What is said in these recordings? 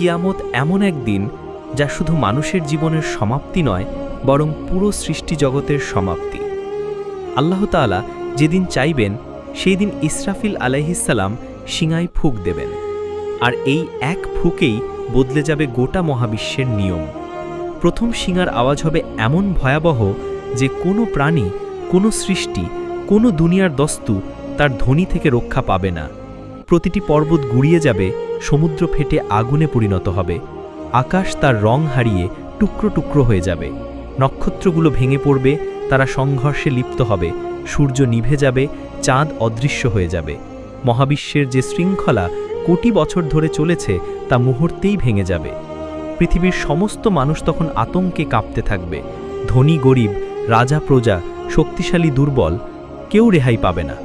কিয়ামত এমন একদিন যা শুধু মানুষের জীবনের সমাপ্তি নয়, বরং পুরো সৃষ্টি জগতের সমাপ্তি। আল্লাহ তাআলা যেদিন চাইবেন সেই দিন ইসরাফিল আলাইহিসসালাম শিঙায় ফুঁক দেবেন, আর এই এক ফুঁকেই বদলে যাবে গোটা মহাবিশ্বের নিয়ম। প্রথম শিঙার আওয়াজ হবে এমন ভয়াবহ যে কোনো প্রাণী, কোনো সৃষ্টি, কোনো দুনিয়ার দস্তু তার ধ্বনি থেকে রক্ষা পাবে না। প্রতিটি পর্বত গুড়িয়ে যাবে, সমুদ্র ফেটে আগুনে পরিণত হবে, আকাশ তার রং হারিয়ে টুকরো টুকরো হয়ে যাবে, নক্ষত্রগুলো ভেঙে পড়বে, তারা সংঘর্ষে লিপ্ত হবে, সূর্য নিভে যাবে, চাঁদ অদৃশ্য হয়ে যাবে। মহাবিশ্বের যে শৃঙ্খলা কোটি বছর ধরে চলেছে তা মুহূর্তেই ভেঙে যাবে। পৃথিবীর সমস্ত মানুষ তখন আতঙ্কে কাঁপতে থাকবে। ধনী গরিব, রাজা প্রজা, শক্তিশালী দুর্বল, কেউ রেহাই পাবে না।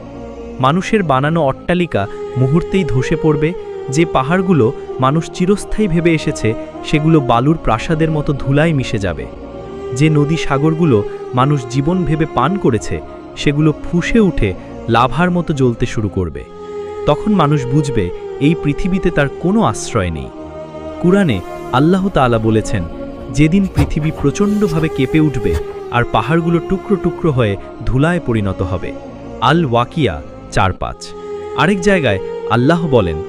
মানুষের বানানো অট্টালিকা মুহূর্তেই ধসে পড়বে। যে পাহাড়গুলো মানুষ চিরস্থায়ী ভেবে এসেছে সেগুলো বালুর প্রাসাদের মতো ধুলায় মিশে যাবে। যে নদী সাগরগুলো মানুষ জীবন ভেবে পান করেছে সেগুলো ফুঁসে উঠে লাভার মতো জ্বলতে শুরু করবে। তখন মানুষ বুঝবে এই পৃথিবীতে তার কোনো আশ্রয় নেই। কুরআনে আল্লাহ তাআলা বলেছেন, যেদিন পৃথিবী প্রচণ্ডভাবে কেঁপে উঠবে আর পাহাড়গুলো টুকরো টুকরো হয়ে ধুলায় পরিণত হবে। আল ওয়াকিয়া 4:5। আরেক জায়গায় আল্লাহ বলেন,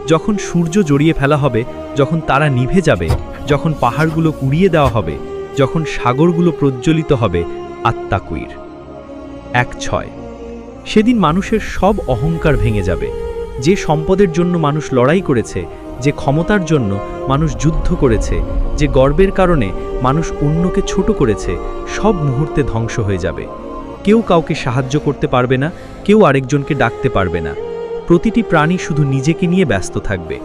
যখন সূর্য জড়িয়ে ফেলা হবে, যখন তারা নিভে যাবে, যখন পাহাড়গুলো উড়িয়ে দেওয়া হবে, যখন সাগরগুলো প্রজ্বলিত হবে। আত-তাকওয়ির 1:6। সেদিন মানুষের সব অহংকার ভেঙে যাবে। যে সম্পদের জন্য মানুষ লড়াই করেছে, যে ক্ষমতার জন্য মানুষ যুদ্ধ করেছে, যে গর্বের কারণে মানুষ অন্যকে ছোট করেছে, সব মুহূর্তে ধ্বংস হয়ে যাবে। কেউ কাউকে সাহায্য করতে পারবে না, কেউ আরেকজনকে ডাকতে পারবে না। প্রতিটি প্রাণী শুধু নিজেকে নিয়ে ব্যস্ত থাকবে।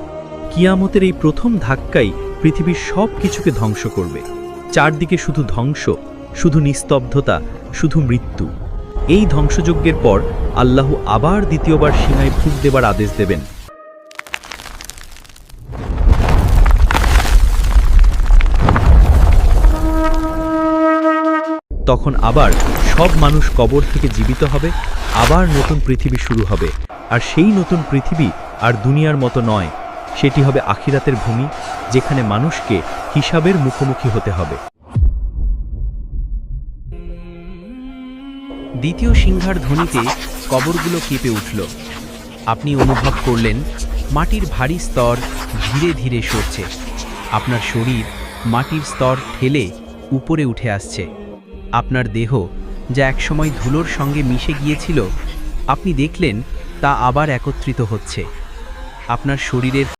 কিয়ামতের এই প্রথম ধাক্কাই পৃথিবীর সব কিছুকে ধ্বংস করবে। চারদিকে শুধু ধ্বংস, শুধু নিস্তব্ধতা, শুধু মৃত্যু। এই ধ্বংসযজ্ঞের পর আল্লাহ আবার দ্বিতীয়বার শিঙায় ফুঁক দেবার আদেশ দেবেন। তখন আবার সব মানুষ কবর থেকে জীবিত হবে, আবার নতুন পৃথিবী শুরু হবে। আর সেই নতুন পৃথিবী আর দুনিয়ার মতো নয়, সেটি হবে আখিরাতের ভূমি, যেখানে মানুষকে হিসাবের মুখোমুখি হতে হবে। দ্বিতীয় সিংহার ধ্বনিতে কবরগুলো কেঁপে উঠল। আপনি অনুভব করলেন মাটির ভারী স্তর ধীরে ধীরে সরছে। আপনার শরীর মাটির স্তর ঠেলে উপরে উঠে আসছে। আপনার দেহ, যা একসময় ধুলোর সঙ্গে মিশে গিয়েছিল, আপনি দেখলেন তা আবার একত্রিত হচ্ছে। আপনার শরীরের